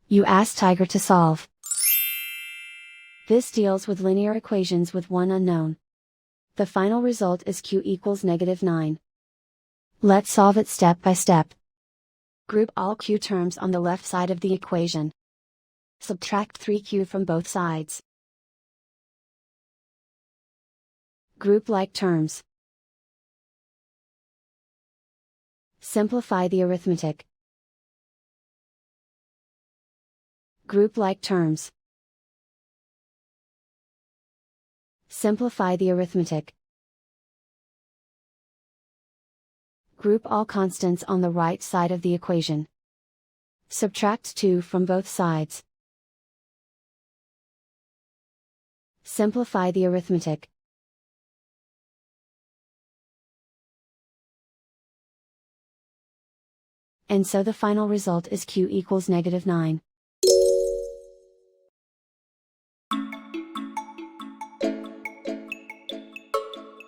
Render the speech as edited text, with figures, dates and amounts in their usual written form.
You ask Tiger to solve. This deals with linear equations with one unknown. The final result is q equals -9. Let's solve it step by step. Group all q terms on the left side of the equation. Subtract 3q from both sides. Group like terms. Simplify the arithmetic. Group like terms. Simplify the arithmetic. Group all constants on the right side of the equation. Subtract 2 from both sides. Simplify the arithmetic. And so the final result is q equals -9.